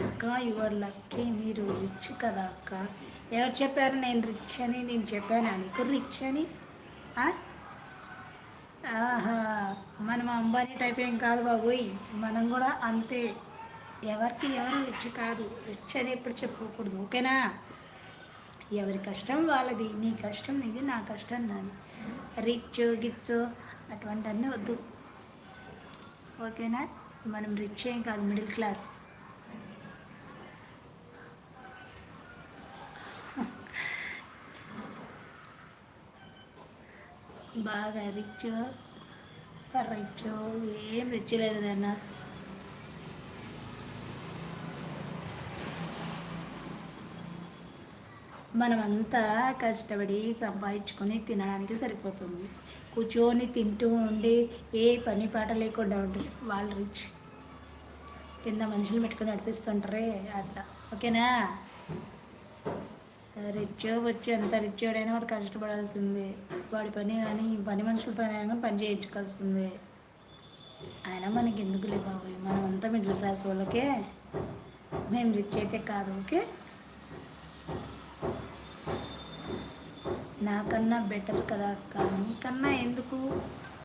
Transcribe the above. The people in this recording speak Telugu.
అక్క యువర్ లక్కీ, మీరు రిచ్ కదా అక్క. ఎవరు చెప్పారు నేను రిచ్ అని? నేను చెప్పానా నీకు రిచ్ అని? ఆ? ఆహా, మనం అంబానీ టైప్ ఏం కాదు బాబోయ్, మనం కూడా అంతే. ఎవరికి ఎవరు రిచ్ కాదు, రిచ్ అని ఎప్పుడు చెప్పుకోకూడదు, ఓకేనా? ఎవరి కష్టం వాళ్ళది, నీ కష్టం నీది, నా కష్టం నాది. రిచ్ గిచ్చు అటువంటివన్నీ వద్దు, ఓకేనా? మనం రిచ్ ఏం కాదు, మిడిల్ క్లాస్. బాగా రిచ్ రిచ్ ఏం రిచ్ లేదు నాన్న. మనమంతా కష్టపడి సంపాదించుకొని తినడానికి సరిపోతుంది. కూర్చొని తింటూ ఉండి ఏ పని పాట లేకుండా ఉంటుంది వాళ్ళు రిచ్. కింద మనుషులు పెట్టుకొని నడిపిస్తుంటారే అట్లా, ఓకేనా? రిచ్ వచ్చి అంత రిచ్ వాడైనా వాడు కష్టపడాల్సిందే. వాడి పని కానీ పని మనుషులతో అయినా పని చేయించుకోవాల్సిందే. అయినా మనకి ఎందుకులే బాబోయ్, మనమంతా మిడిల్ క్లాస్ వాళ్ళకే, మేము రిచ్ అయితే కాదు, ఓకే? నాకన్నా బెటర్ కదా అక్క, నీకన్నా ఎందుకు?